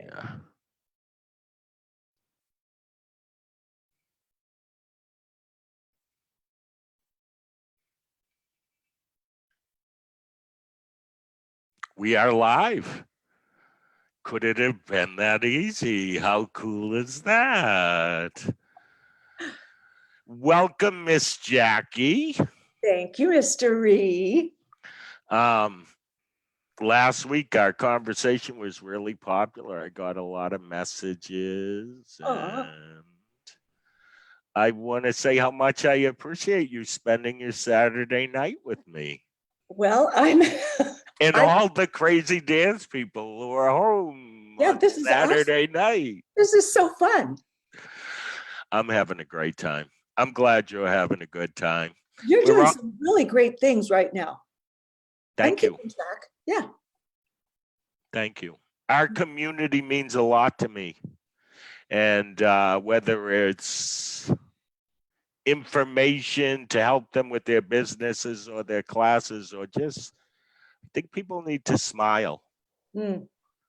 Yeah. We are live. Could it have been that easy? How cool is that? Welcome, Miss Jackie. Thank you, Mr. Ree. Last week, our conversation was really popular. I got a lot of messages, and I want to say how much I appreciate you spending your Saturday night with me. Well, I'm And all the crazy dance people who are home on this is Saturday awesome. night. This is so fun. I'm having a great time. I'm glad you're having a good time. You're doing some really great things right now. Thank you. Keeping track. Yeah. Thank you. Our community means a lot to me. And whether it's information to help them with their businesses or their classes, or just, I think people need to smile.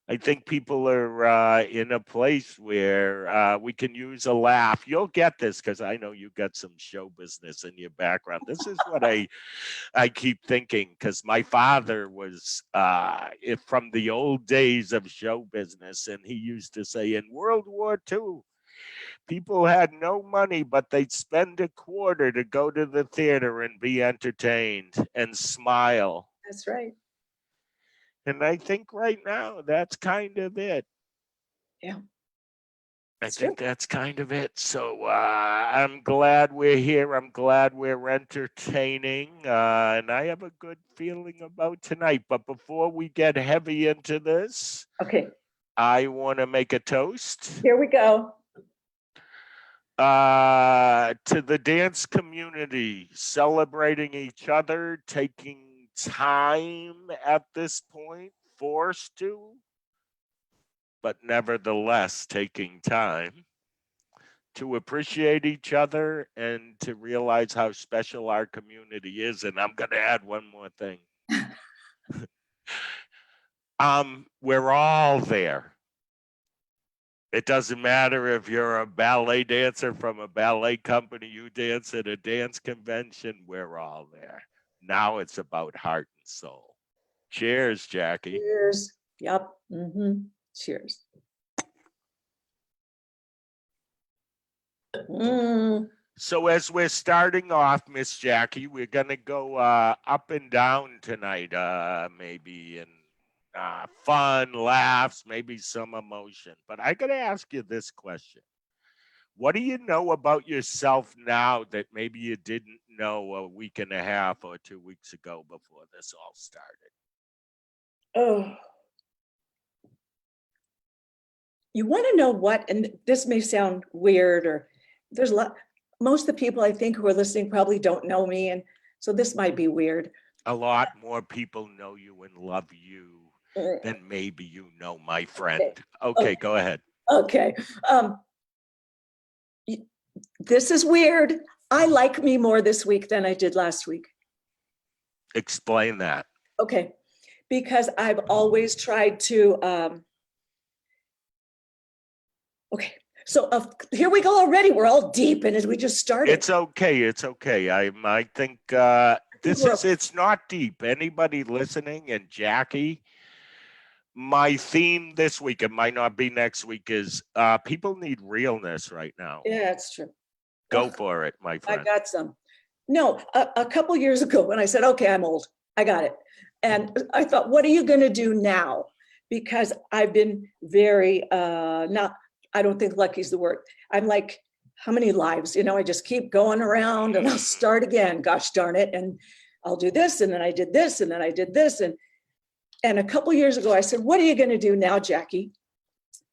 I think people are in a place where we can use a laugh. You'll get this because I know you got some show business in your background. This is what I keep thinking, because my father was from the old days of show business, and he used to say in World War II, people had no money, but they'd spend a quarter to go to the theater and be entertained and smile. That's right. And I think right now that's kind of it. Yeah. I think that's kind of it. So I'm glad we're here. I'm glad we're entertaining. And I have a good feeling about tonight. But before we get heavy into this, I want to make a toast. Here we go. To the dance community, celebrating each other, taking time at this point, forced to, but nevertheless taking time to appreciate each other and to realize how special our community is. And I'm going to add one more thing. We're all there. It doesn't matter if you're a ballet dancer from a ballet company, you dance at a dance convention, we're all there. Now it's about heart and soul. Cheers, Jackie. Cheers. Yep. Cheers. So as we're starting off, Miss Jackie, we're going to go up and down tonight, maybe, and fun, laughs, maybe some emotion. But I got to ask you this question. What do you know about yourself now that maybe you didn't know a week and a half or 2 weeks ago before this all started? Oh. You want to know what, and this may sound weird, or there's a lot, most of the people I think who are listening probably don't know me, and so this might be weird. A lot more people know you and love you than maybe you know, my friend. Okay, go ahead. Okay. This is weird. I like me more this week than I did last week. Explain that. Okay. Because I've always tried to, okay. So here we go already. We're all deep in it. We just started. It's okay. It's okay. I think it's not deep. Anybody listening, and Jackie, my theme this week, it might not be next week, is people need realness right now. Yeah, that's true. Go for it, my friend. I got some. No, a couple years ago when I said, okay, I'm old, I got it. And I thought, what are you going to do now? Because I've been very, I don't think lucky's the word. I'm like, how many lives? You know, I just keep going around and I'll start again. Gosh darn it. And I'll do this. And then I did this. And then I did this. And a couple years ago, I said, what are you going to do now, Jackie?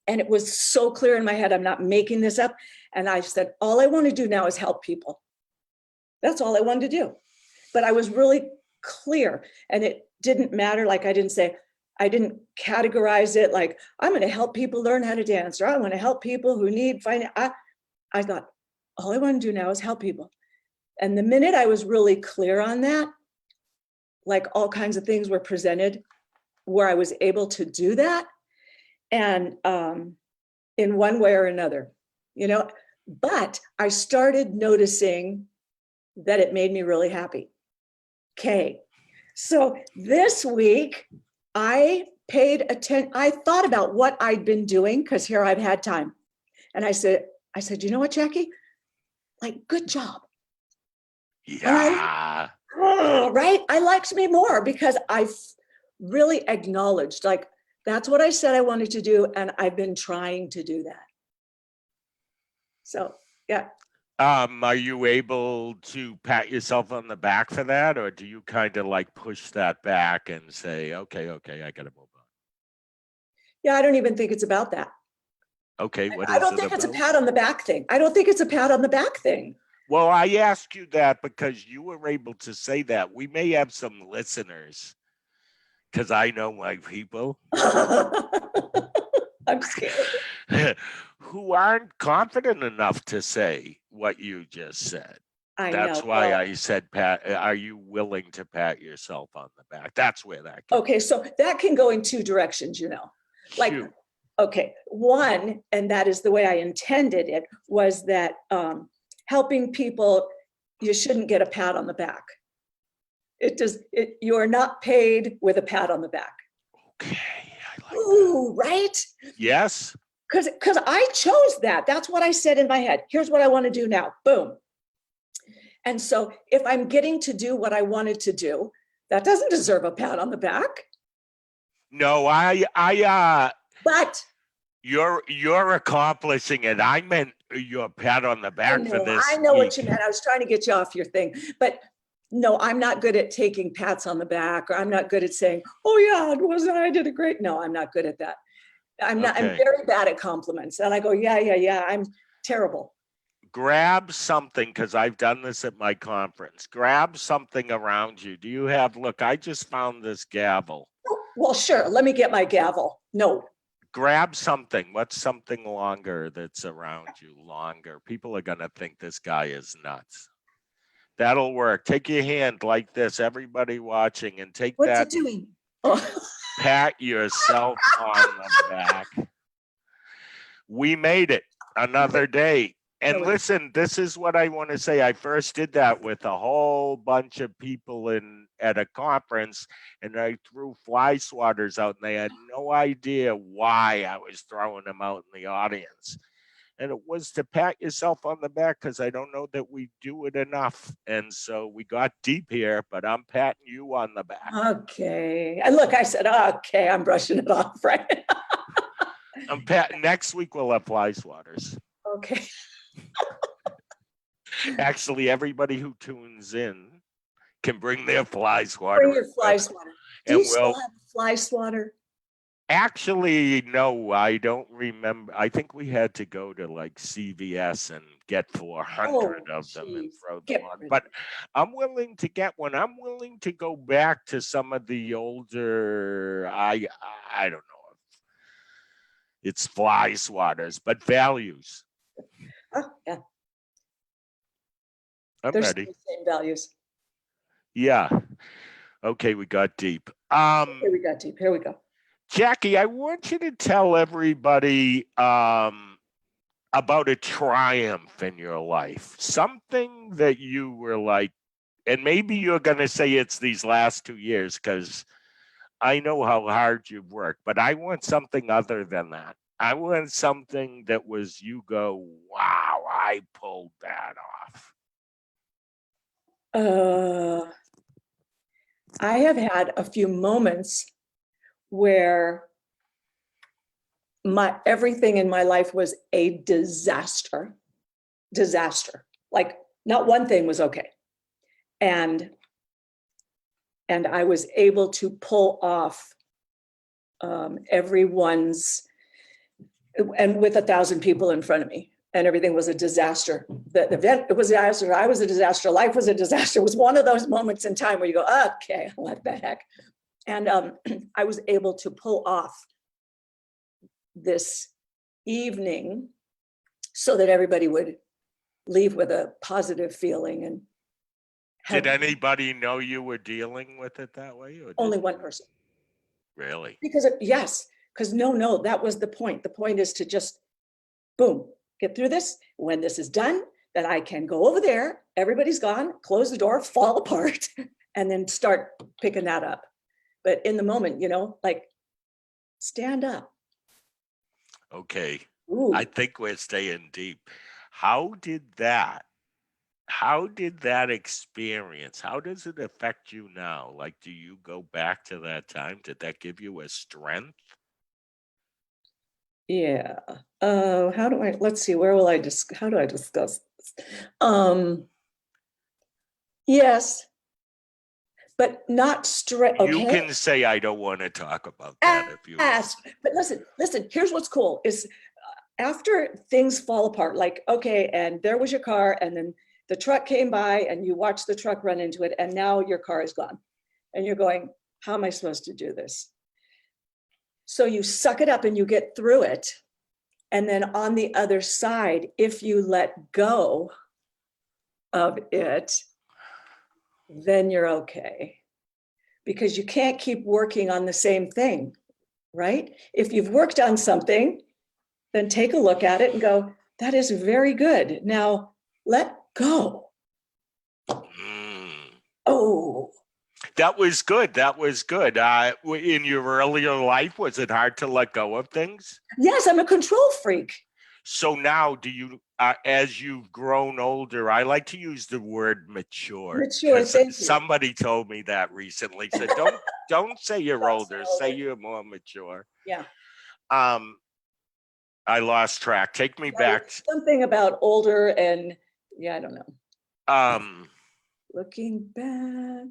And it was so clear in my head. I'm not making this up. And I said, all I want to do now is help people. That's all I wanted to do. But I was really clear, and it didn't matter. Like I didn't categorize it like I'm going to help people learn how to dance, or I want to help people who need finance. I thought, all I want to do now is help people. And the minute I was really clear on that, like all kinds of things were presented where I was able to do that. And in one way or another, you know, but I started noticing that it made me really happy. Okay. So this week I paid attention. I thought about what I'd been doing because here I've had time. And I said, you know what, Jackie? Like, good job. Yeah. Right? I liked me more because I've really acknowledged, like, that's what I said I wanted to do. And I've been trying to do that. So, yeah. Are you able to pat yourself on the back for that? Or do you kind of like push that back and say, okay, I got to move on? Yeah, I don't even think it's about that. Okay, what I is don't it think it's a about? pat on the back thing. I don't think it's a pat on the back thing. Well, I asked you that because you were able to say that. We may have some listeners, because I know my people, I'm scared. who aren't confident enough to say what you just said. I That's know. why Well, I said, Pat, are you willing to pat yourself on the back? That's where that comes. okay, so that can go in two directions, you know. Like, Shoot. okay, one, and that is the way I intended it, was that helping people, you shouldn't get a pat on the back. You are not paid with a pat on the back. Okay, I like Ooh, that. right? Yes. Because I chose that. That's what I said in my head. Here's what I want to do now. Boom. And so if I'm getting to do what I wanted to do, that doesn't deserve a pat on the back. No, But you're accomplishing it. I meant your pat on the back for this I know week. what you meant. I was trying to get you off your thing. But no, I'm not good at taking pats on the back, or I'm not good at saying, oh yeah, I did a great. No, I'm not good at that. I'm Okay. very bad at compliments. And I go, yeah, I'm terrible. Grab something, because I've done this at my conference. Grab something around you. Do you have, look, I just found this gavel. Well, sure. Let me get my gavel. No. Grab something. What's something longer that's around you longer? People are going to think this guy is nuts. That'll work. Take your hand like this, everybody watching, and take What's that. it doing? Oh. Pat yourself on the back. We made it another day. And listen, this is what I want to say. I first did that with a whole bunch of people at a conference, and I threw fly swatters out, and they had no idea why I was throwing them out in the audience. And it was to pat yourself on the back, because I don't know that we do it enough. And so we got deep here, but I'm patting you on the back. Okay. And look, I said, okay, I'm brushing it off, right? I'm patting. Next week we'll have fly swatters. Okay. Actually, everybody who tunes in can bring their fly swatter. Bring your fly swatter. Do you still have a fly swatter? Actually, no, I don't remember. I think we had to go to like CVS and get 400 of them and throw them on. But I'm willing to get one. I'm willing to go back to some of the older, I don't know if it's fly swatters, but values. Oh, yeah. I'm They're ready. the same values. Yeah. Okay, we got deep. Here we got deep. Here we go. Jackie, I want you to tell everybody about a triumph in your life, something that you were like, and maybe you're going to say it's these last 2 years, because I know how hard you've worked, but I want something other than that. I want something that was, you go, wow, I pulled that off. I have had a few moments where everything in my life was a disaster. Like not one thing was okay. And I was able to pull off everyone's, and with 1,000 people in front of me, and everything was a disaster. The event, it was a disaster. I was a disaster. Life was a disaster. It was one of those moments in time where you go, okay, what the heck? And I was able to pull off this evening so that everybody would leave with a positive feeling. And did anybody know you were dealing with it that way? Or only one person. Really? Because yes, Because no, that was the point. The point is to just, boom, get through this. When this is done, then I can go over there, everybody's gone, close the door, fall apart, and then start picking that up. But in the moment, like, stand up. Okay. Ooh. I think we're staying deep. How did that experience, how does it affect you now? Like, do you go back to that time? Did that give you a strength? Yeah. Let's see, how do I discuss this? Yes, but not straight. Okay. You can say, I don't want to talk about that if you want. But listen, here's what's cool is after things fall apart, like, okay, and there was your car, and then the truck came by and you watched the truck run into it, and now your car is gone. And you're going, how am I supposed to do this? So you suck it up and you get through it. And then on the other side, if you let go of it, then you're okay. Because you can't keep working on the same thing, right? If you've worked on something, then take a look at it and go, that is very good. Now let go. Oh. That was good. That was good. In your earlier life, was it hard to let go of things? Yes, I'm a control freak. So now, do you, as you've grown older, I like to use the word mature. Mature, thank you. Somebody told me that recently. So don't say you're older. Say you're more mature. Yeah. I lost track. Take me back. Something about older and I don't know. Looking back.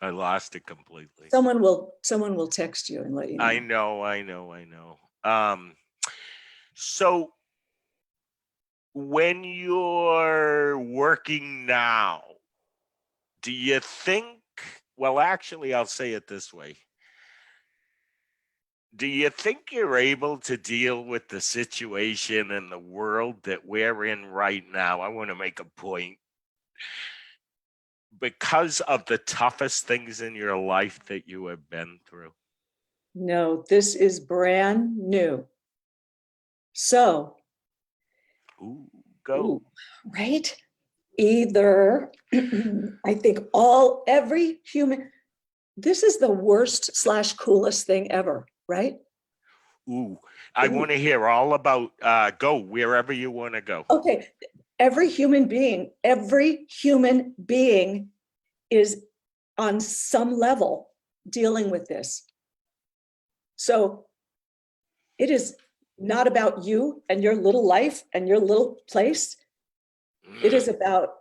I lost it completely. Someone will text you and let you know. I know. So when you're working now, do you think, well, actually, I'll say it this way. Do you think you're able to deal with the situation and the world that we're in right now? I want to make a point. Because of the toughest things in your life that you have been through? No, this is brand new. So, go. Right? Either, I think every human, this is the worst / coolest thing ever, right? I want to hear all about, go wherever you want to go. Okay. Every human being is on some level dealing with this. So it is not about you and your little life and your little place. It is about,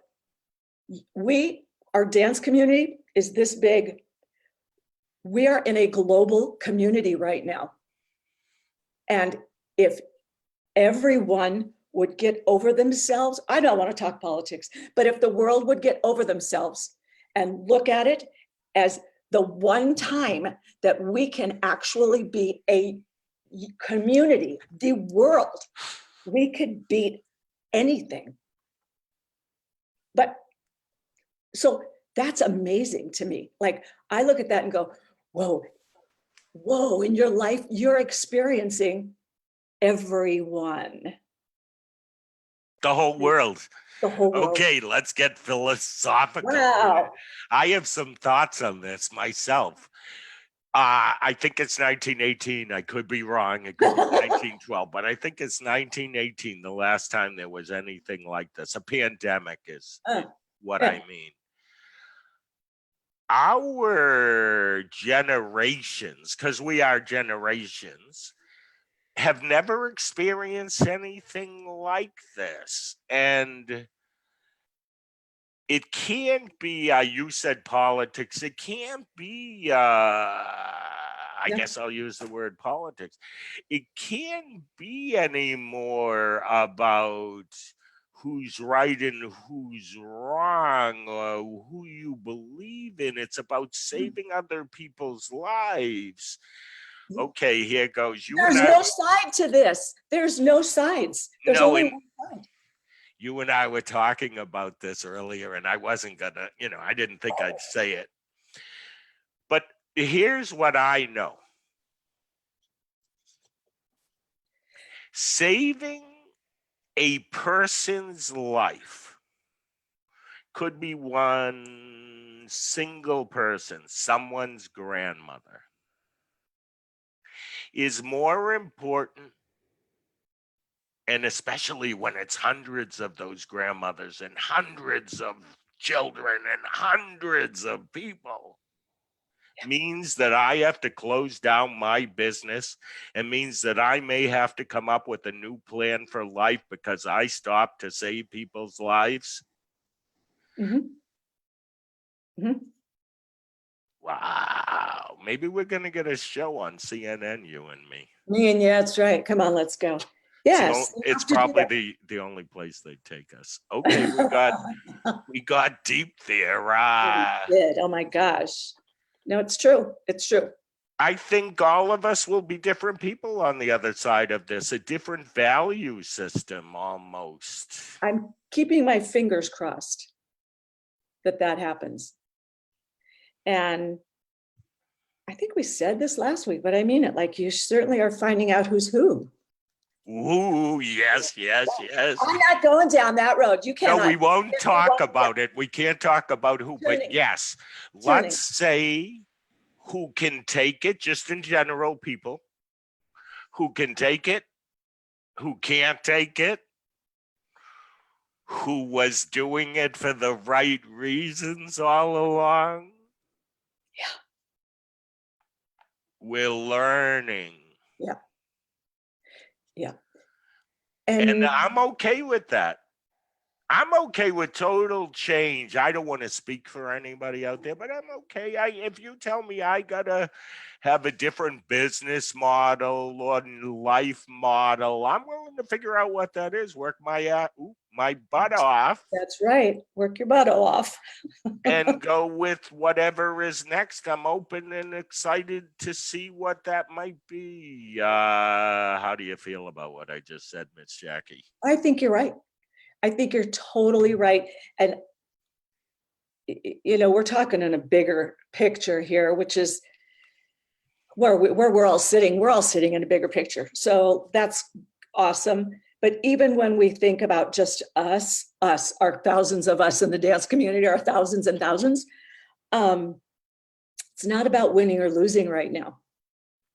our dance community is this big. We are in a global community right now. And if everyone would get over themselves, I don't want to talk politics, but if the world would get over themselves and look at it as the one time that we can actually be a community, the world, we could beat anything. But so that's amazing to me. Like, I look at that and go, whoa, in your life, you're experiencing everyone. The whole world. The whole world. Okay, let's get philosophical. Wow. I have some thoughts on this myself. I think it's 1918. I could be wrong. It could be 1912, but I think it's 1918, the last time there was anything like this. A pandemic is what I mean. Our generations, because we are generations, have never experienced anything like this. And it can't be, you said politics, it can't be, I guess I'll use the word politics. It can't be anymore about who's right and who's wrong or who you believe in. It's about saving other people's lives. Okay, here goes. There's no side to this. There's no sides. There's only one side. You and I were talking about this earlier, and I wasn't gonna, I didn't think I'd say it. But here's what I know. Saving a person's life could be one single person, someone's grandmother, is more important, and especially when it's hundreds of those grandmothers and hundreds of children and hundreds of people, means that I have to close down my business, and means that I may have to come up with a new plan for life because I stopped to save people's lives. Mm-hmm. Mm-hmm. Wow. Maybe we're going to get a show on CNN, you and me. Me and you, that's right. Come on, let's go. Yes. It's probably the only place they take us. Okay, we got deep there. We did. Oh my gosh. No, it's true. It's true. I think all of us will be different people on the other side of this, a different value system almost. I'm keeping my fingers crossed that happens. And I think we said this last week, but I mean it. Like, you certainly are finding out who's who. Ooh, yes. I'm not going down that road. You can't. No, we won't talk about it. We can't talk about who, but yes, let's say who can take it, just in general, people who can take it, who can't take it, who was doing it for the right reasons all along. Yeah. We're learning. Yeah. Yeah. And I'm okay with that. I'm okay with total change. I don't want to speak for anybody out there, but I'm okay. If you tell me I gotta have a different business model or life model, I'm willing to figure out what that is. Work my butt off. That's right. Work your butt off. And go with whatever is next. I'm open and excited to see what that might be. How do you feel about what I just said, Miss Jackie? I think you're right. I think you're totally right. And, you know, we're talking in a bigger picture here, which is where we're all sitting. We're all sitting in a bigger picture. So that's awesome. But even when we think about just us, our thousands of us in the dance community, our thousands and thousands, it's not about winning or losing right now.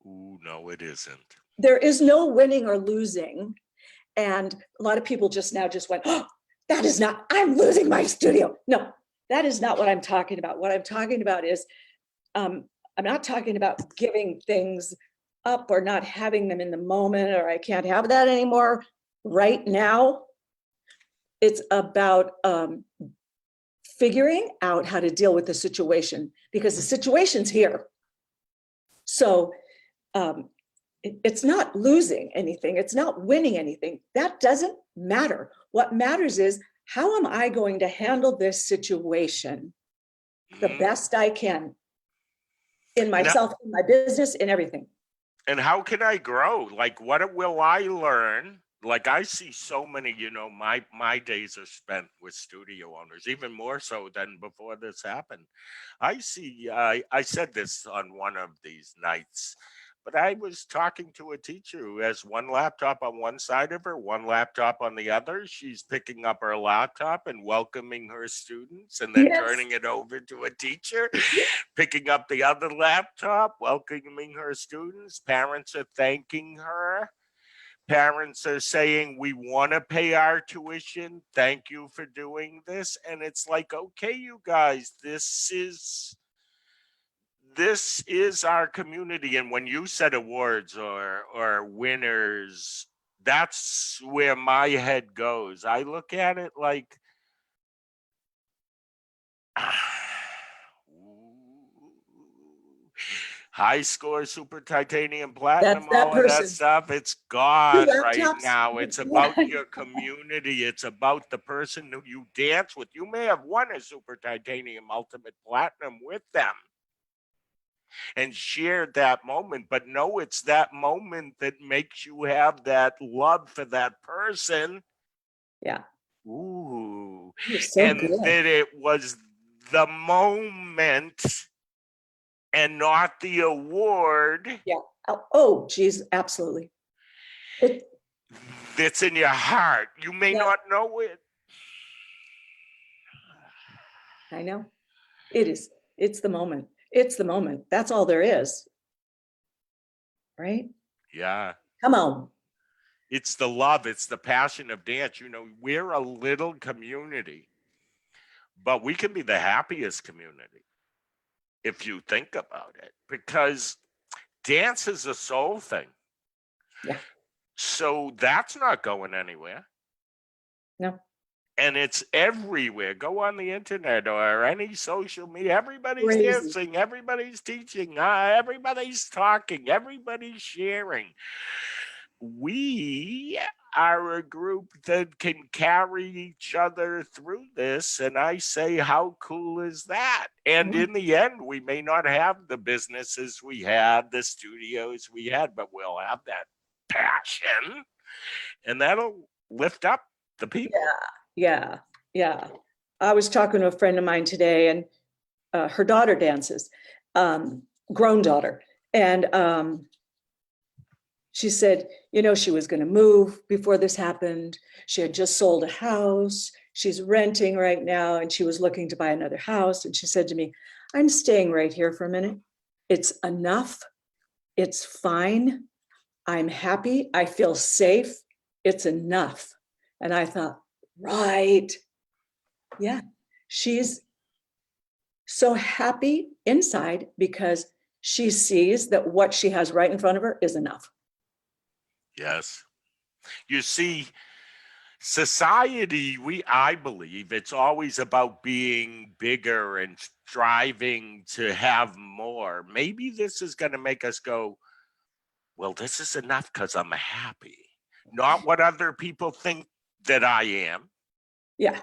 Ooh, no, it isn't. There is no winning or losing. And a lot of people just went, oh, that is not, I'm losing my studio. No, that is not what I'm talking about. What I'm talking about is, I'm not talking about giving things up or not having them in the moment, or I can't have that anymore right now. It's about figuring out how to deal with the situation, because the situation's here. So it's not losing anything. It's not winning anything. That doesn't matter. What matters is, how am I going to handle this situation the best I can in myself, in my business, in everything. And how can I grow? Like, what will I learn? Like, I see so many, you know, my days are spent with studio owners, even more so than before this happened. I see, I said this on one of these nights, but I was talking to a teacher who has one laptop on one side of her, one laptop on the other. She's picking up her laptop and welcoming her students, and then turning it over to a teacher, picking up the other laptop, welcoming her students. Parents are thanking her. Parents are saying, we want to pay our tuition. Thank you for doing this. And it's like, okay, you guys, this is our community. And when you said awards or winners, that's where my head goes. I look at it like, high score, super titanium, platinum, all of that stuff. It's gone right now. It's about your community. It's about the person who you dance with. You may have won a super titanium, ultimate platinum with them and shared that moment, but no, it's that moment that makes you have that love for that person. Yeah. Ooh. So and good. that it was the moment and not the award. Yeah. Oh, geez, absolutely. that's in your heart. You may not know it. I know. It is. It's the moment. It's the moment. That's all there is. Right? Yeah. Come on. It's the love. It's the passion of dance. We're a little community, but we can be the happiest community if you think about it, because dance is a soul thing. Yeah. So that's not going anywhere. No. And it's everywhere. Go on the internet or any social media. Everybody's Crazy. dancing. Everybody's teaching. Everybody's talking. Everybody's sharing. We are a group that can carry each other through this. And I say, how cool is that? And in the end, we may not have the businesses we had, the studios we had, but we'll have that passion, and that'll lift up the people. Yeah. I was talking to a friend of mine today, and her daughter dances, grown daughter. And she said, she was going to move before this happened. She had just sold a house. She's renting right now, and she was looking to buy another house. And she said to me, I'm staying right here for a minute. It's enough. It's fine. I'm happy. I feel safe. It's enough. And I thought, right. Yeah. She's so happy inside because she sees that what she has right in front of her is enough. Yes. You see, society, I believe it's always about being bigger and striving to have more. Maybe this is going to make us go, well, this is enough because I'm happy. Not what other people think that I am. Yeah.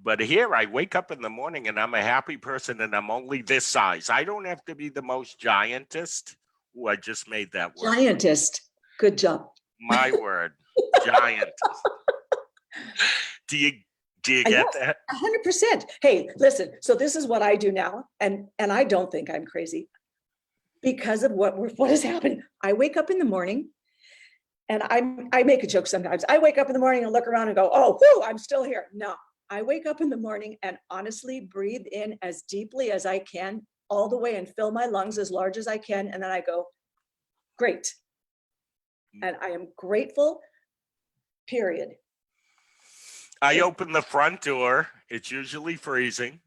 But here I wake up in the morning and I'm a happy person, and I'm only this size. I don't have to be the most giantest. Ooh, I just made that word. Giantest. Good job. My word. Giantest. Do you get that? 100%. Hey, listen, so this is what I do now. And I don't think I'm crazy because of what has happened. I wake up in the morning and I make a joke sometimes. I wake up in the morning and look around and go, oh, whoo, I'm still here. No, I wake up in the morning and honestly breathe in as deeply as I can all the way and fill my lungs as large as I can. And then I go, great. And I am grateful, period. I open the front door. It's usually freezing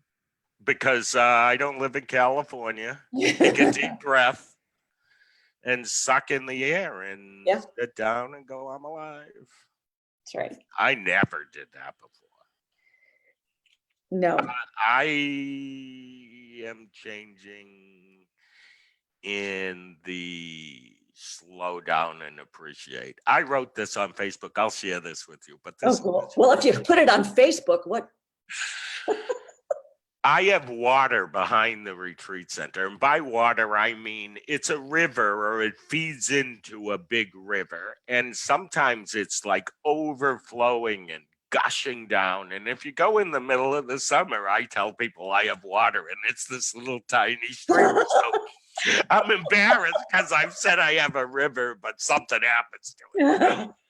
because I don't live in California. Take a deep breath and suck in the air and sit down and go, I'm alive. That's right. I never did that before. No. I am changing in the slow down and appreciate. I wrote this on Facebook. I'll share this with you. But this cool. Well, if you put it on Facebook, what? I have water behind the retreat center. And by water, I mean it's a river or it feeds into a big river. And sometimes it's like overflowing and gushing down. And if you go in the middle of the summer, I tell people I have water and it's this little tiny stream. So I'm embarrassed because I've said I have a river, but something happens to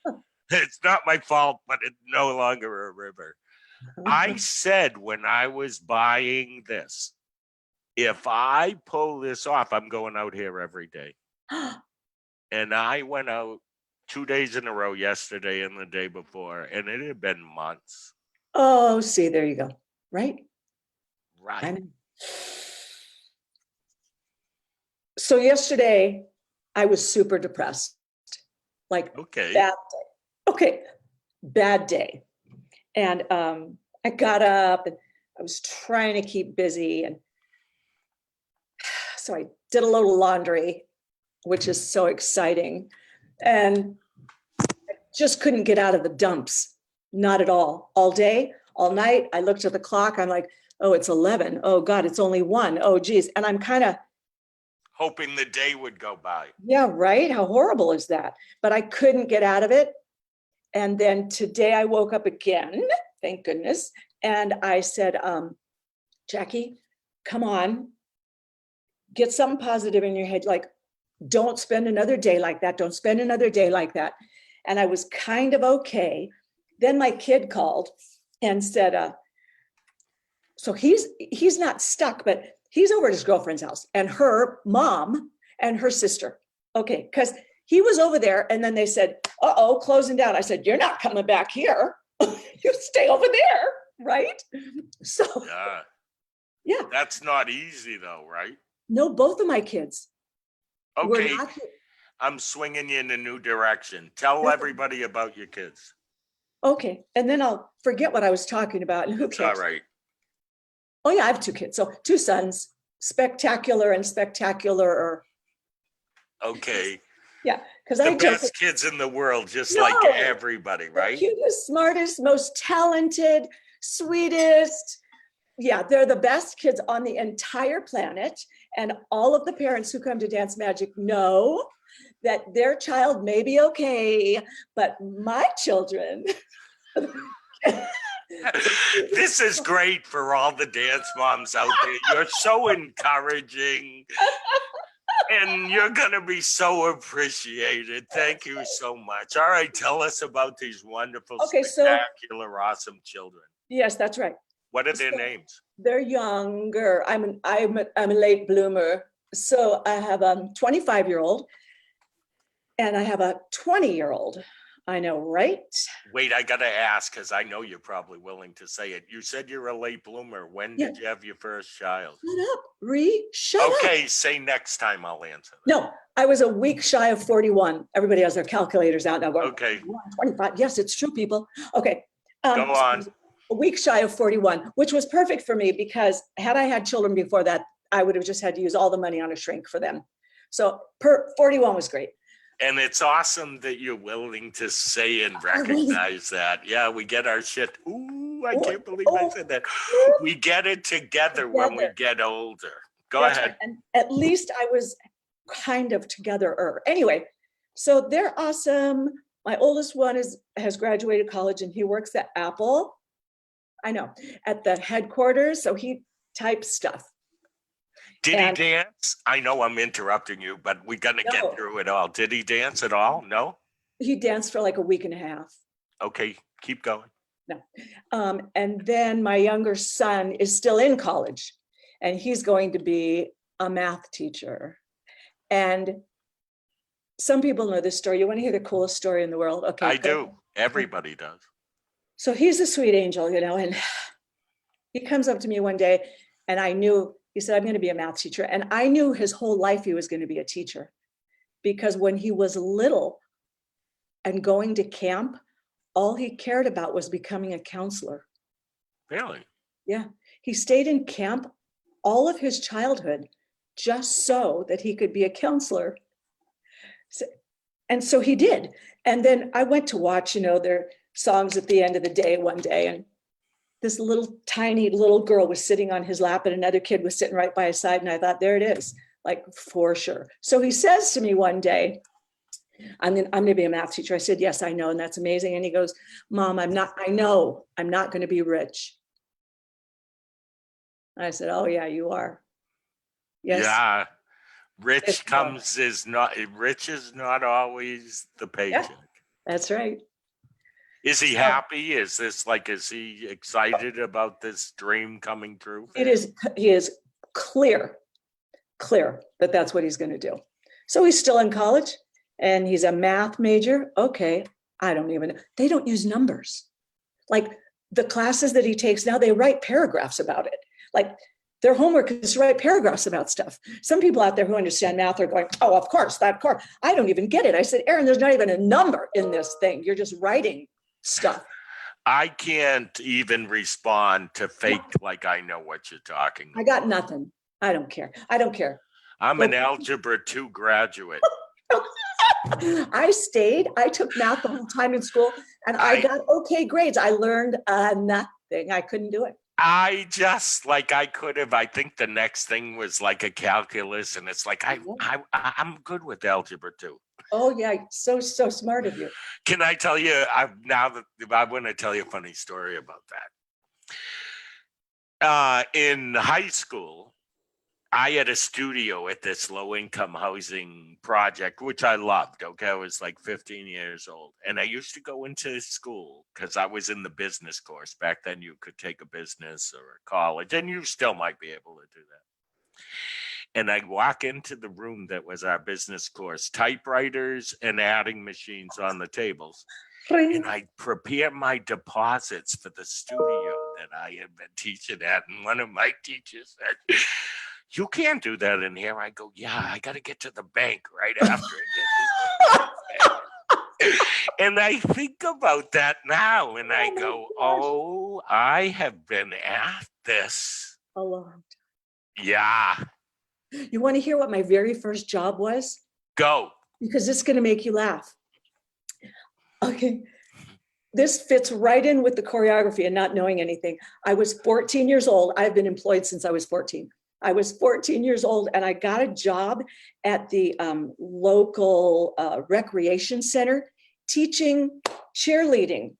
it. It's not my fault, but it's no longer a river. I said when I was buying this, if I pull this off, I'm going out here every day. And I went out 2 days in a row, yesterday and the day before, and it had been months. Oh, see, there you go. Right? Right. So yesterday, I was super depressed. Like, okay. Bad day. Okay, bad day. And I got up and I was trying to keep busy. And so I did a little laundry, which is so exciting. And I just couldn't get out of the dumps. Not at all. All day, all night. I looked at the clock. I'm like, oh, it's 11. Oh, God, it's only 1. Oh, geez. And I'm kind of hoping the day would go by. Yeah, right. How horrible is that? But I couldn't get out of it. And then today I woke up again, thank goodness. And I said, Jackie, come on, get something positive in your head. Like, don't spend another day like that. Don't spend another day like that. and I was kind of okay. Then my kid called and said, so he's not stuck, but he's over at his girlfriend's house and her mom and her sister. Okay, because he was over there and then they said, uh-oh, closing down. I said, you're not coming back here. You stay over there, right? So yeah. That's not easy though, right? No, both of my kids. Okay, I'm swinging you in a new direction. Tell everybody about your kids. Okay, and then I'll forget what I was talking about. And who cares? All right. Oh yeah, I have 2 kids. So 2 sons, spectacular and spectacular. Okay. Yeah, because the best kids in the world, just like everybody, right? The cutest, smartest, most talented, sweetest. Yeah, they're the best kids on the entire planet. And all of the parents who come to Dance Magic know that their child may be okay, but my children. This is great for all the dance moms out there. You're so encouraging. And you're going to be so appreciated. Thank you so much. All right, tell us about these wonderful, spectacular, awesome children. Yes, that's right. What are their names? They're younger. I'm a late bloomer. So I have a 25-year-old and I have a 20-year-old. I know, right? Wait, I got to ask because I know you're probably willing to say it. You said you're a late bloomer. When did you have your first child? Shut up, shut up. Okay, say next time I'll answer that. No, I was a week shy of 41. Everybody has their calculators out now going, okay. 25. Yes, it's true, people. Okay. Go on. So a week shy of 41, which was perfect for me because had I had children before that, I would have just had to use all the money on a shrink for them. So 41 was great. And it's awesome that you're willing to say and recognize that. Yeah, we get our shit. Ooh, I can't believe I said that. We get it together when we get older. Go ahead. Right. And at least I was kind of together. Anyway, so they're awesome. My oldest one has graduated college and he works at Apple. I know, at the headquarters. So he types stuff. Did he dance? I know I'm interrupting you, but we're going to get through it all. Did he dance at all? No? He danced for like a week and a half. Okay, keep going. No. And then my younger son is still in college and he's going to be a math teacher. And some people know this story. You want to hear the coolest story in the world? Okay. I do. Everybody does. So he's a sweet angel, and he comes up to me one day and he said, I'm going to be a math teacher. And I knew his whole life he was going to be a teacher because when he was little and going to camp, all he cared about was becoming a counselor. Really? Yeah. He stayed in camp all of his childhood just so that he could be a counselor. And so he did. And then I went to watch, their songs at the end of the day one day. And this tiny little girl was sitting on his lap and another kid was sitting right by his side. And I thought, there it is, like for sure. So he says to me one day, I'm going to be a math teacher. I said, yes, I know. And that's amazing. And he goes, Mom, I know I'm not going to be rich. I said, oh yeah, you are. Yes. Yeah. Rich is not always the paycheck. Yeah, that's right. Is he happy? Is he excited about this dream coming true? He is clear that that's what he's going to do. So he's still in college and he's a math major. Okay. I don't even know. They don't use numbers. Like the classes that he takes now, they write paragraphs about it. Like their homework is to write paragraphs about stuff. Some people out there who understand math are going, oh, of course. I don't even get it. I said, Aaron, there's not even a number in this thing. You're just writing stuff. I can't even respond to fake like I know what you're talking about. I got nothing. I don't care. I'm an Algebra 2 graduate. I took math the whole time in school and I got okay grades. I learned nothing. I couldn't do it. I think the next thing was like a calculus and it's like, I'm good with Algebra 2. Oh yeah, so smart of you. Can I tell you, I want to tell you a funny story about that. In high school, I had a studio at this low-income housing project, which I loved. Okay, I was like 15 years old, and I used to go into school because I was in the business course. Back then, you could take a business or a college, and you still might be able to do that. And I'd walk into the room that was our business course, typewriters and adding machines on the tables. And I prepare my deposits for the studio that I had been teaching at. And one of my teachers said, "You can't do that in here." I go, "Yeah, I got to get to the bank right after I get this." And I think about that now and I go, oh, I have been at this a long time. Yeah. You want to hear what my very first job was? Go. Because it's going to make you laugh. Okay. This fits right in with the choreography and not knowing anything. I was 14 years old. I've been employed since I was 14. I was 14 years old and I got a job at the local recreation center teaching cheerleading.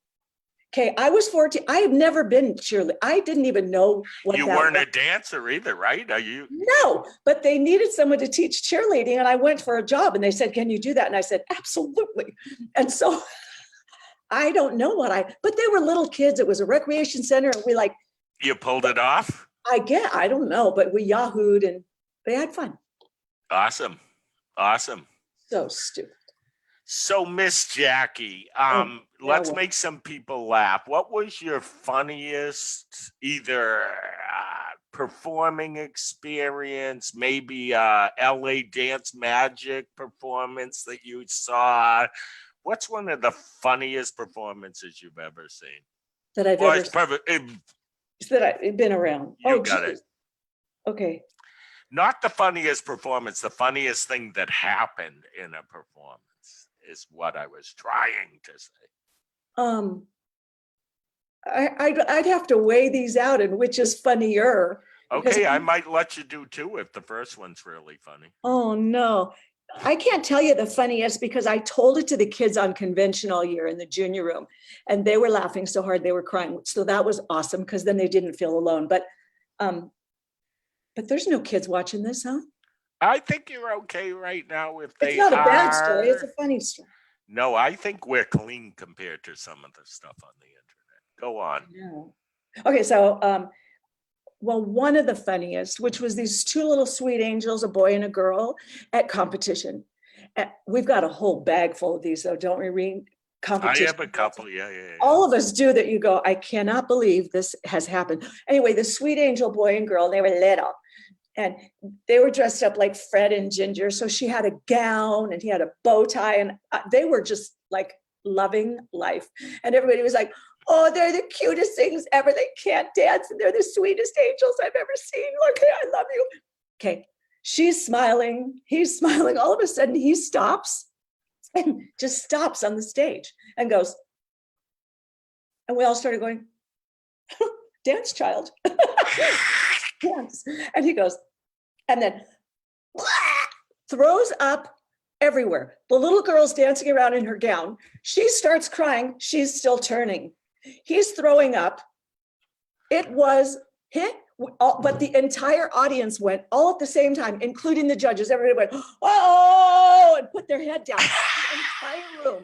Okay, I was 14. I have never been cheerleading. I didn't even know what you that weren't was. a dancer either, right? Are you? No, but they needed someone to teach cheerleading and I went for a job and they said, "Can you do that?" And I said, "Absolutely." And so I don't know but they were little kids. It was a recreation center and we You pulled it off? I don't know, but we yahooed and they had fun. Awesome. So stupid. So Miss Jackie, let's make some people laugh. What was your funniest either performing experience, maybe LA Dance Magic performance that you saw? What's one of the funniest performances you've ever seen? That I've ever seen. That I've been around. You got it. Okay. Not the funniest performance, the funniest thing that happened in a performance is what I was trying to say. I'd have to weigh these out and which is funnier. Okay, I might let you do two if the first one's really funny. Oh no. I can't tell you the funniest because I told it to the kids on convention all year in the junior room and they were laughing so hard they were crying. So that was awesome because then they didn't feel alone. But there's no kids watching this, huh? I think you're okay right now if they are. It's not a bad story, it's a funny story. No, I think we're clean compared to some of the stuff on the internet. Go on. Yeah. Okay, so well, one of the funniest, which was these two little sweet angels, a boy and a girl, at competition. We've got a whole bag full of these, though, don't we, Reed? Competition. I have a couple, yeah. All of us do that. You go, I cannot believe this has happened. Anyway, the sweet angel boy and girl, they were little. And they were dressed up like Fred and Ginger. So she had a gown and he had a bow tie. And they were just like loving life. And everybody was like, "Oh, they're the cutest things ever. They can't dance. And they're the sweetest angels I've ever seen. Look, I love you." Okay, she's smiling. He's smiling. All of a sudden, he stops and just stops on the stage and goes, and we all started going, "Dance, child." Dance. And he goes, and then throws up everywhere. The little girl's dancing around in her gown. She starts crying. She's still turning. He's throwing up. It was hit, but the entire audience went all at the same time, including the judges. Everybody went, "Oh," and put their head down. The entire room.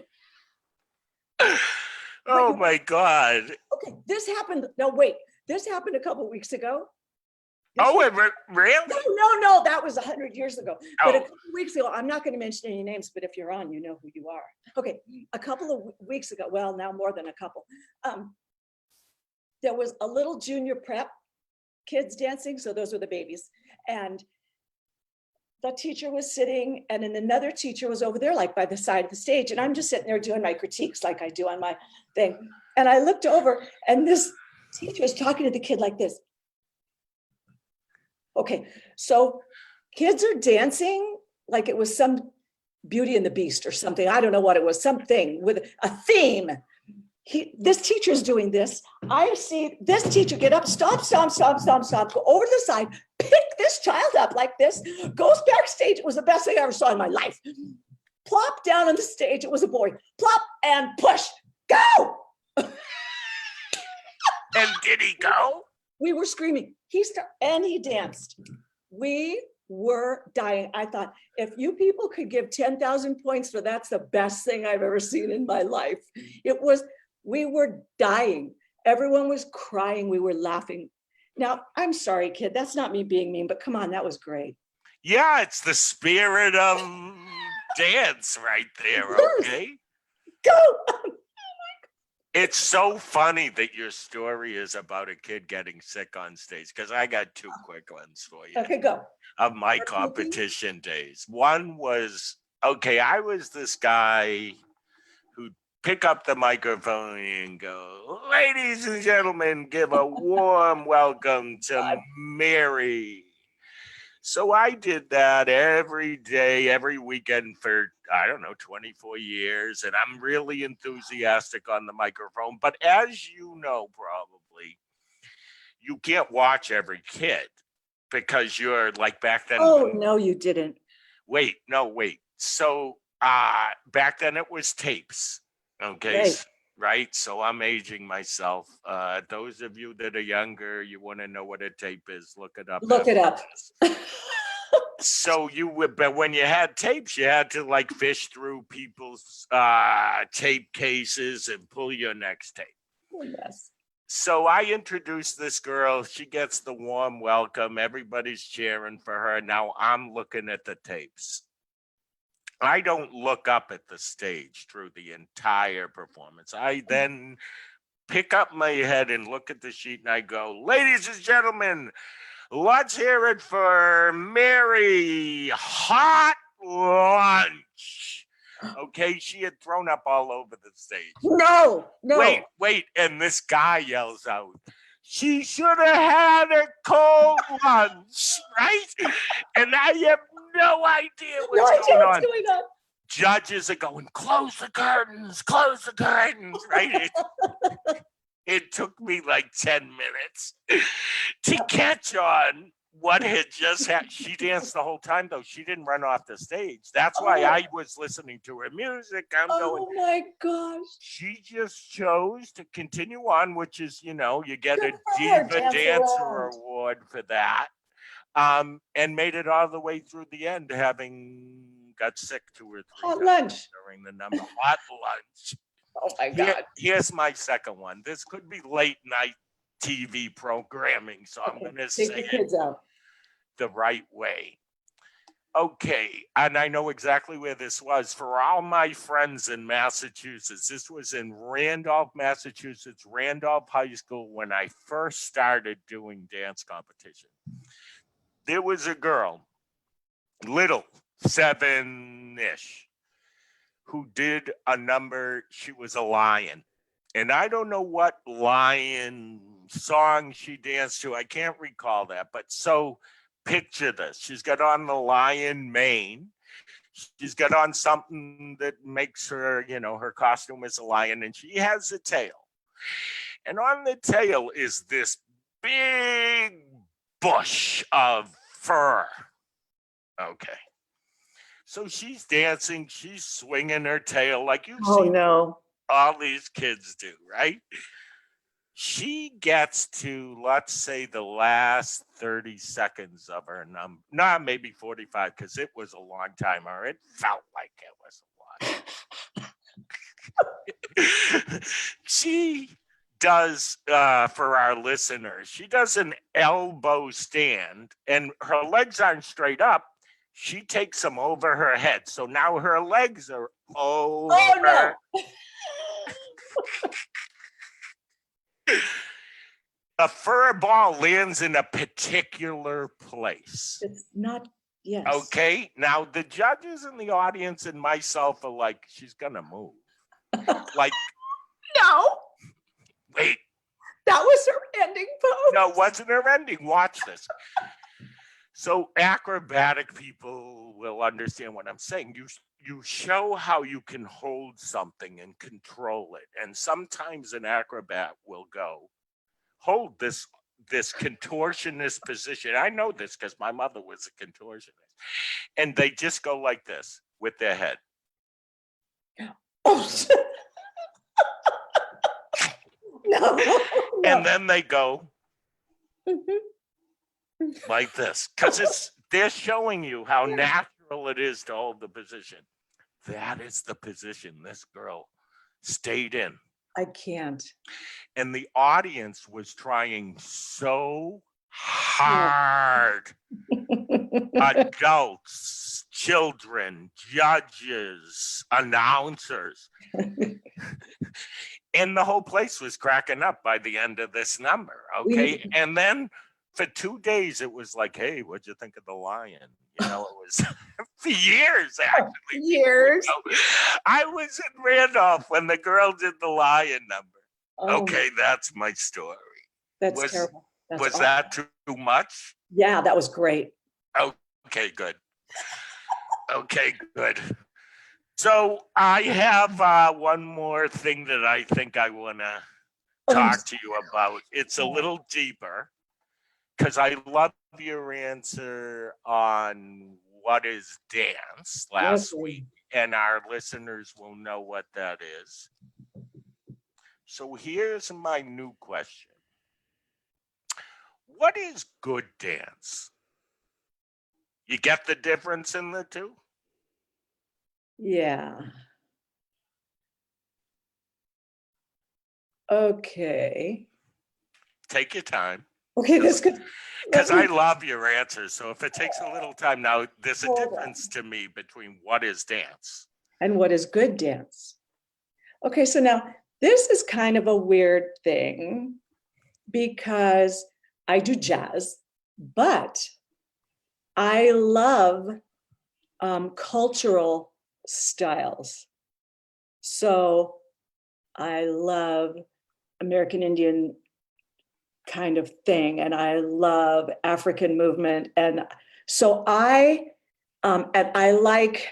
Oh my God. Okay, this happened. No, wait. This happened a couple of weeks ago. Really? No, that was 100 years ago. But a couple of weeks ago, I'm not going to mention any names, but if you're on, you know who you are. Okay, a couple of weeks ago, well, now more than a couple, there was a little junior prep kids dancing, so those were the babies. And the teacher was sitting, and then another teacher was over there, like by the side of the stage. And I'm just sitting there doing my critiques like I do on my thing. And I looked over, and this teacher was talking to the kid like this. Okay, so kids are dancing like it was some Beauty and the Beast or something. I don't know what it was, something with a theme. This teacher's doing this. I see this teacher get up, stop, go over to the side, pick this child up like this, goes backstage. It was the best thing I ever saw in my life. Plop down on the stage. It was a boy. Plop and push. Go! And did he go? We were screaming. He danced We were dying. I thought, if you people could give 10,000 points for that's the best thing I've ever seen in my life. We were dying. Everyone was crying. We were laughing. Now, I'm sorry, kid. That's not me being mean, but come on, that was great. Yeah, it's the spirit of dance right there, okay? Go! It's so funny that your story is about a kid getting sick on stage, because I got two quick ones for you. Okay, go. Of my competition days. One was, okay, I was this guy who'd pick up the microphone and go, ladies and gentlemen, give a warm welcome to Mary. So I did that every day, every weekend for, I don't know, 24 years. And I'm really enthusiastic on the microphone. But as you know, probably, you can't watch every kid because you're like back then. Oh, no, you didn't. Wait. So back then it was tapes. Okay. Right. So I'm aging myself. Those of you that are younger, you want to know what a tape is, look it up. Look it up. So you would, but when you had tapes, you had to like fish through people's tape cases and pull your next tape. Oh, yes. So I introduced this girl. She gets the warm welcome. Everybody's cheering for her. Now I'm looking at the tapes. I don't look up at the stage through the entire performance. I then pick up my head and look at the sheet and I go, ladies and gentlemen, let's hear it for Mary Hot Lunch. Okay, she had thrown up all over the stage. No. Wait. And this guy yells out, she should have had a cold lunch, right? And I have no idea what's going on. Judges are going, close the curtains, right? It took me like 10 minutes to catch on what had just happened. She danced the whole time, though. She didn't run off the stage. That's why I was listening to her music. I'm going, oh my gosh. She just chose to continue on, which is, you get a Diva Dancer Award for that. And made it all the way through the end, having got sick 2 or 3 hot times lunch during the number. Hot lunch. Oh my God. Here's my second one. This could be late night TV programming, so I'm going to say the kids out the right way. Okay, and I know exactly where this was. For all my friends in Massachusetts, this was in Randolph, Massachusetts, Randolph High School, when I first started doing dance competition. There was a girl, little, 7-ish, who did a number. She was a lion. And I don't know what lion song she danced to. I can't recall that. But so picture this. She's got on the lion mane. She's got on something that makes her, her costume is a lion. And she has a tail. And on the tail is this big bush of fur. Okay. So she's dancing, she's swinging her tail like you've seen all these kids do, right? She gets to, let's say, the last 30 seconds of her number. Not maybe 45, because it was a long time, or it felt like it was a lot. She does, for our listeners, she does an elbow stand, and her legs aren't straight up. She takes them over her head. So now her legs are over. Oh, no. A fur ball lands in a particular place. It's not, yes. Okay. Now, the judges in the audience and myself are like, she's going to move. Like, no. Wait. That was her ending pose. No, it wasn't her ending. Watch this. So acrobatic people will understand what I'm saying. You show how you can hold something and control it. And sometimes an acrobat will go, hold this contortionist position. I know this because my mother was a contortionist. And they just go like this with their head. Oh, no. And then they go. Mm-hmm. like this, because they're showing you how natural it is to hold the position. That is the position this girl stayed in. I can't. And the audience was trying so hard. Adults, children, judges, announcers. And the whole place was cracking up by the end of this number. Okay. And then for 2 days, it was like, hey, what'd you think of the lion? You know, it was for years, actually. Years. I was in Randolph when the girl did the lion number. Oh, okay, that's my story. That's terrible. That's was that too much? Yeah, that was great. Okay, good. Okay, good. So I have one more thing that I think I want to talk to you about. It's a little deeper because I love your answer on what is dance last week, and our listeners will know what that is. So here's my new question. What is good dance? You get the difference in the two? Yeah. Okay. Take your time. Okay, that's good. Because I love your answers. So if it takes a little time now, there's a difference to me between what is dance and what is good dance. Okay, so now this is kind of a weird thing because I do jazz, but I love cultural styles. So I love American Indian kind of thing, and I love African movement, and so I like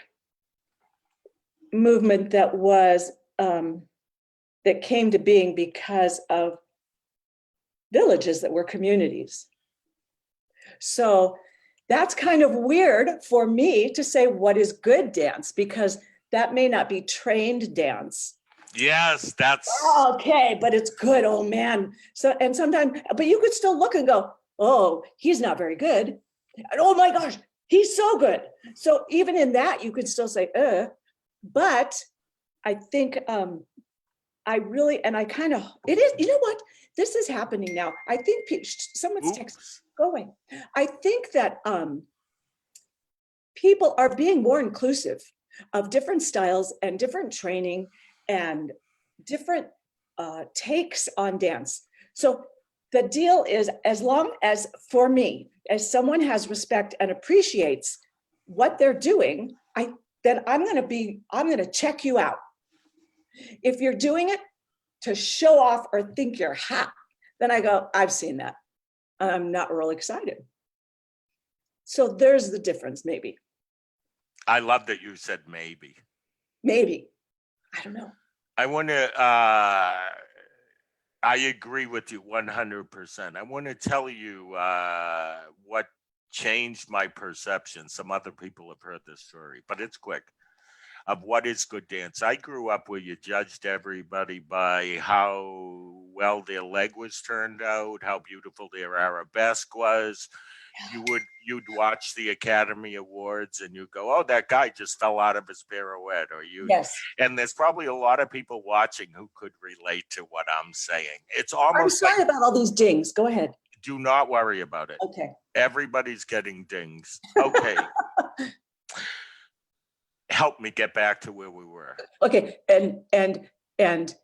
movement that was that came to being because of villages that were communities. So that's kind of weird for me to say what is good dance, because that may not be trained dance. Yes, that's okay, but it's good. Oh man. So, and sometimes, but you could still look and go, oh, he's not very good. And, oh my gosh, he's so good. So even in that, you could still say, but I think I really, and I kind of, it is, you know what? This is happening now. I think someone's texting, go away. I think that people are being more inclusive of different styles and different training and different takes on dance. So the deal is, as long as, for me, as someone has respect and appreciates what they're doing, then I'm going to check you out. If you're doing it to show off or think you're hot, then I go, I've seen that. I'm not real excited. So there's the difference, maybe. I love that you said maybe. Maybe. I don't know. I want to, I agree with you 100%. I want to tell you what changed my perception. Some other people have heard this story, but it's quick. Of what is good dance. I grew up where you judged everybody by how well their leg was turned out, how beautiful their arabesque was. You'd watch the Academy Awards and you go, oh, that guy just fell out of his pirouette, or yes. And there's probably a lot of people watching who could relate to what I'm saying. It's almost. I'm sorry about all these dings. Go ahead. Do not worry about it. Okay. Everybody's getting dings. Okay. Help me get back to where we were. Okay, and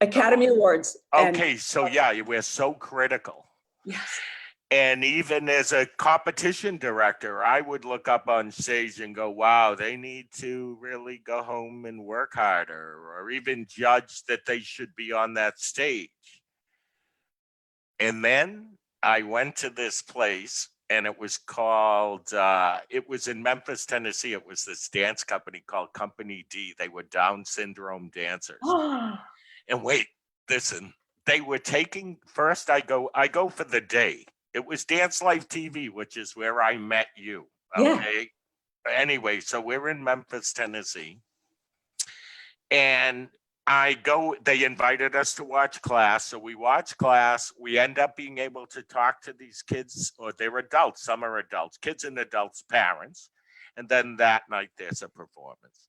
Academy Awards. Okay, so yeah, we're so critical. Yes. And even as a competition director, I would look up on stage and go, wow, they need to really go home and work harder, or even judge that they should be on that stage. And then I went to this place, and it was called, it was in Memphis, Tennessee. It was this dance company called Company D. They were Down syndrome dancers. And wait, listen, they were taking, first I go for the day. It was Dance Life TV, which is where I met you. Okay. Yeah. Anyway, so we're in Memphis, Tennessee. And they invited us to watch class. So we watch class. We end up being able to talk to these kids, or they're adults. Some are adults, kids and adults, parents. And then that night there's a performance.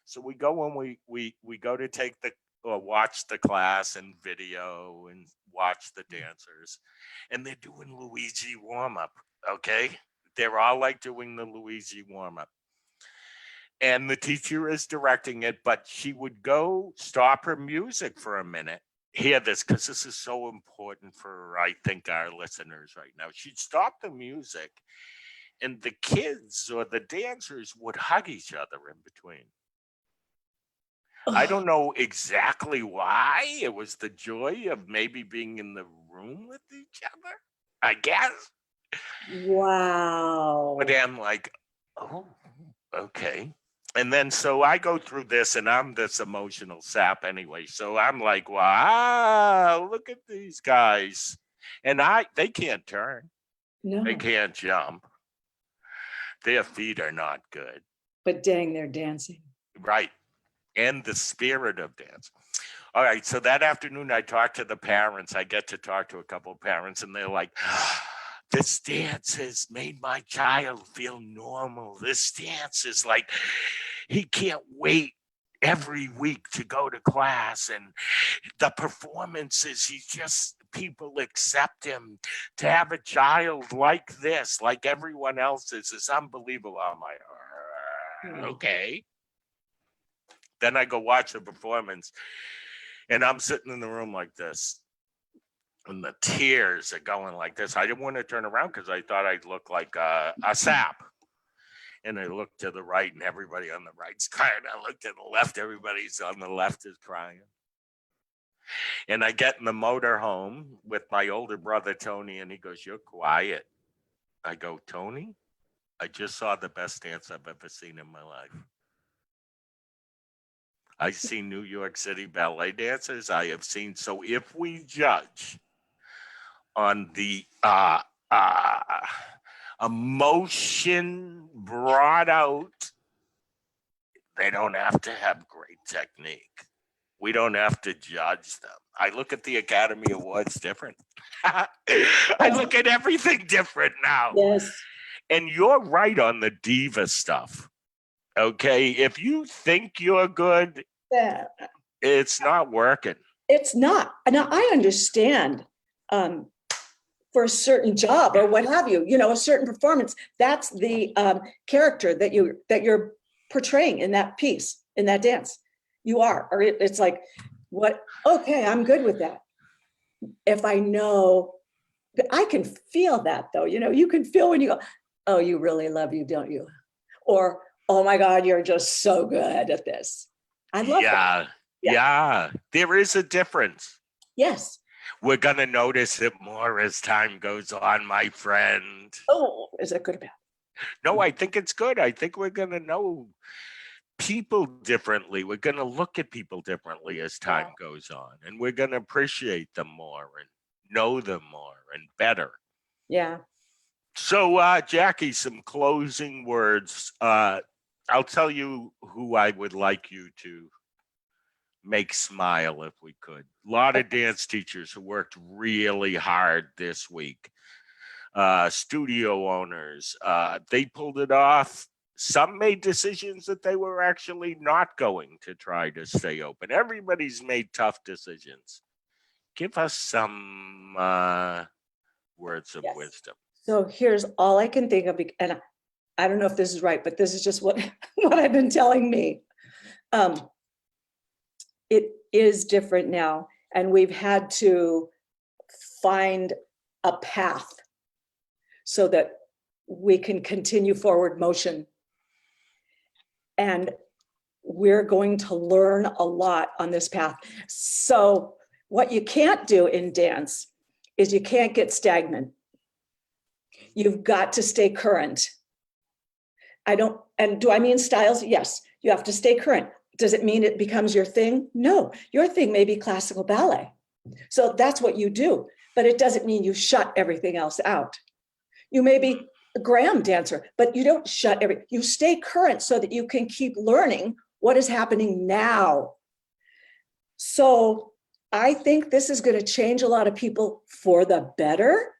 So we go and we go to take the, or watch the class and video and watch the dancers. And they're doing Luigi warm up. Okay. They're all like doing the Luigi warm up. And the teacher is directing it, but she would go stop her music for a minute. Hear this, because this is so important for, I think, our listeners right now. She'd stop the music, and the kids or the dancers would hug each other in between. I don't know exactly why. It was the joy of maybe being in the room with each other, I guess. Wow. But I'm like, oh, okay. And then so I go through this, and I'm this emotional sap anyway. So I'm like, wow, look at these guys. And they can't turn. No. They can't jump. Their feet are not good. But dang, they're dancing. Right. And the spirit of dance. All right. So that afternoon, I talked to the parents. I get to talk to a couple of parents, and they're like, this dance has made my child feel normal. This dance is like, he can't wait every week to go to class. And the performances, people accept him. To have a child like this, like everyone else is unbelievable. I'm like, okay. Then I go watch the performance, and I'm sitting in the room like this. And the tears are going like this. I didn't want to turn around because I thought I'd look like a sap. And I looked to the right, and everybody on the right's crying. I looked to the left, everybody's on the left is crying. And I get in the motor home with my older brother, Tony, and he goes, you're quiet. I go, Tony, I just saw the best dance I've ever seen in my life. I've seen New York City ballet dancers. I have seen, so if we judge on the emotion brought out, they don't have to have great technique. We don't have to judge them. I look at the Academy Awards different. I look at everything different now. Yes. And you're right on the diva stuff. Okay, if you think you're good, it's not working. It's not. Now I understand for a certain job or what have you, a certain performance. That's the character that you're portraying in that piece, in that dance. You are, or it's like, what? Okay, I'm good with that. If I know, I can feel that though. You can feel when you go, oh, you really love you, don't you? Or, oh my God, you're just so good at this. I love that. Yeah, there is a difference. Yes. We're going to notice it more as time goes on, my friend. Oh, is that good or bad? No, I think it's good. I think we're going to know people differently. We're going to look at people differently as time goes on. And we're going to appreciate them more and know them more and better. Yeah. So, Jackie, some closing words. I'll tell you who I would like you to make smile if we could. A lot of dance teachers who worked really hard this week. Studio owners, they pulled it off. Some made decisions that they were actually not going to try to stay open. Everybody's made tough decisions. Give us some words of wisdom. So here's all I can think of, and I don't know if this is right, but this is just what I've been telling me. It is different now, and we've had to find a path so that we can continue forward motion. And we're going to learn a lot on this path. So what you can't do in dance is you can't get stagnant. You've got to stay current. Do I mean styles? Yes, you have to stay current. Does it mean it becomes your thing? No, your thing may be classical ballet. So that's what you do, but it doesn't mean you shut everything else out. You may be a Graham dancer, but you don't shut you stay current so that you can keep learning what is happening now. So I think this is going to change a lot of people for the better,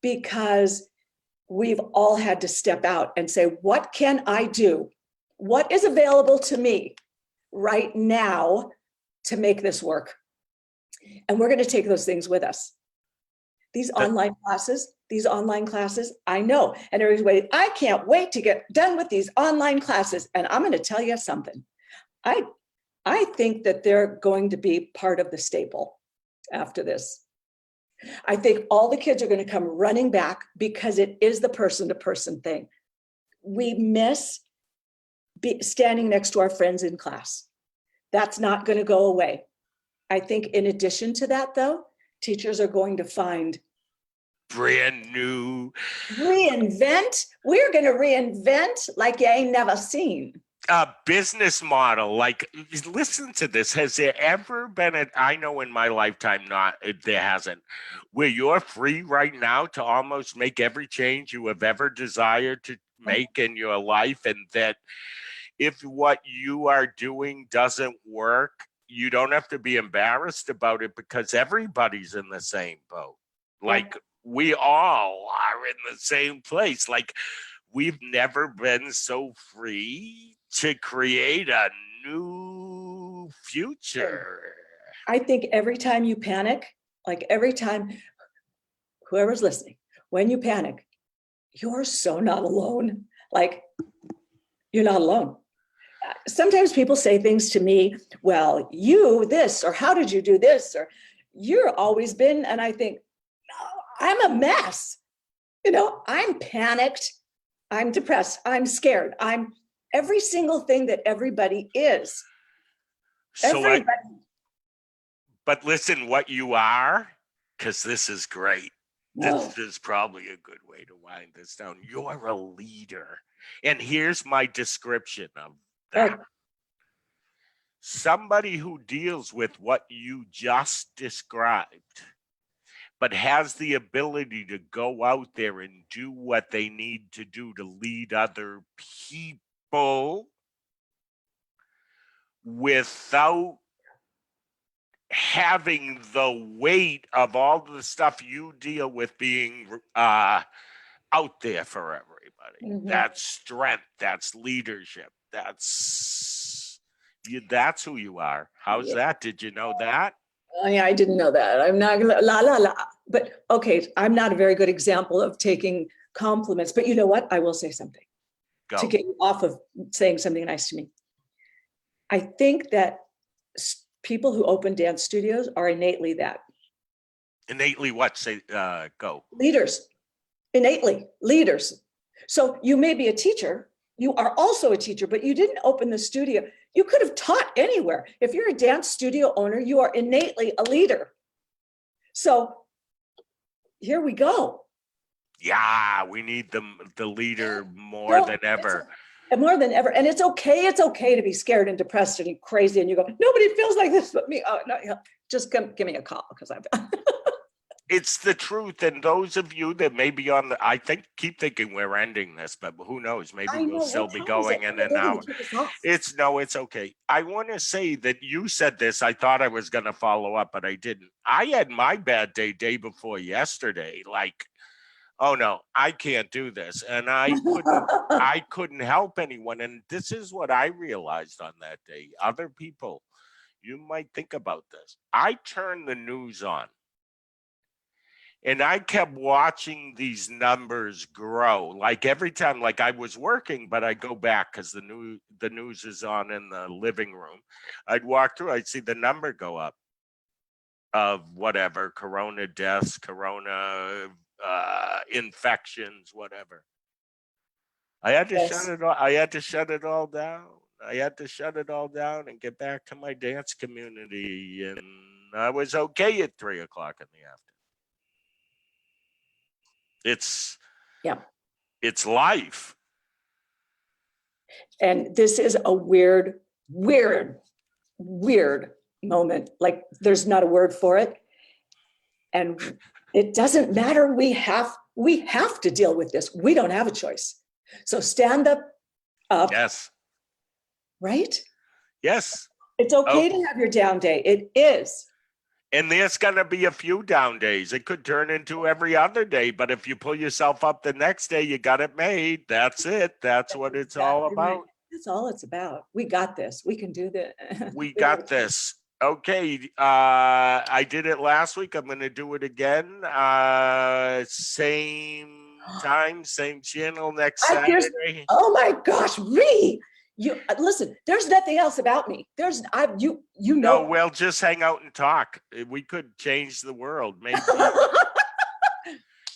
because we've all had to step out and say, what can I do? What is available to me right now to make this work? And we're going to take those things with us. These online classes, I know. And everybody's waiting. I can't wait to get done with these online classes. And I'm going to tell you something. I think that they're going to be part of the staple after this. I think all the kids are going to come running back, because it is the person-to-person thing. We miss standing next to our friends in class. That's not going to go away. I think in addition to that, though, teachers are going to find brand new. Reinvent. We're going to reinvent like you ain't never seen. A business model. Like, listen to this. Has there ever been I know in my lifetime, there hasn't, where you're free right now to almost make every change you have ever desired to make in your life, and that if what you are doing doesn't work, you don't have to be embarrassed about it, because everybody's in the same boat. Like, we all are in the same place. Like, we've never been so free to create a new future. I think every time you panic, like every time, whoever's listening, when you panic, you're so not alone. Like, you're not alone. Sometimes people say things to me, well, you this, or how did you do this, or you're always been, and I think, no, I'm a mess. I'm panicked, I'm depressed, I'm scared, I'm every single thing that everybody is. But listen, what you are, because this is great. This is probably a good way to wind this down. You're a leader. And here's my description of that. Somebody who deals with what you just described, but has the ability to go out there and do what they need to do to lead other people without having the weight of all the stuff you deal with being out there for everybody. Mm-hmm. That's strength. That's leadership. That's who you are. How's that? Did you know that? Oh, yeah, I didn't know that. I'm not gonna but okay, I'm not a very good example of taking compliments, but you know what? I will say something. Go. To get you off of saying something nice to me. I think that people who open dance studios are innately that. Innately what? Say, go. Leaders. Innately leaders. So you may be a teacher. You are also a teacher, but you didn't open the studio. You could have taught anywhere. If you're a dance studio owner, you are innately a leader. So here we go. Yeah, we need the leader more than ever. More than ever. And it's okay to be scared and depressed and crazy. And you go, nobody feels like this but me. Oh, no, just give me a call, because I've It's the truth. And those of you that may be on I keep thinking we're ending this, but who knows? Maybe we'll still be going in an hour. It's okay. I want to say that you said this. I thought I was going to follow up, but I didn't. I had my bad day before yesterday. Like, oh no, I can't do this. And I couldn't help anyone. And this is what I realized on that day. Other people, you might think about this. I turned the news on. And I kept watching these numbers grow. Like every time, like I was working, but I go back because the news is on in the living room. I'd walk through, I'd see the number go up of whatever, corona deaths, corona infections, whatever. I had to shut it all. I had to shut it all down. I had to shut it all down and get back to my dance community. And I was okay at 3:00 in the afternoon. It's life. And this is a weird moment. Like, there's not a word for it. And it doesn't matter. We have to deal with this. We don't have a choice. So stand up. Yes. Right? Yes. It's okay to have your down day. It is. And there's going to be a few down days. It could turn into every other day, but if you pull yourself up the next day, you got it made. That's it. That's what it's all Exactly right. about. That's all it's about. We got this. We can do this. We got this. Okay. I did it last week. I'm going to do it again. Same time, same channel next Saturday. Oh my gosh, you listen, there's nothing else about me. You know. No, we'll just hang out and talk. We could change the world. Maybe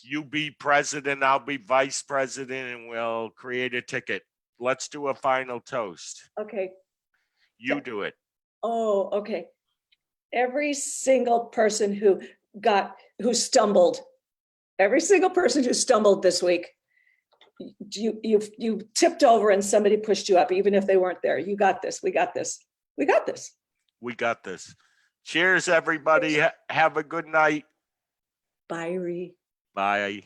you be president, I'll be vice president, and we'll create a ticket. Let's do a final toast. Okay. You do it. Oh, okay. Every single person who stumbled, every single person who stumbled this week, you tipped over and somebody pushed you up, even if they weren't there. You got this. We got this. We got this. We got this. Cheers, everybody. Have a good night. Bye, Ree. Bye.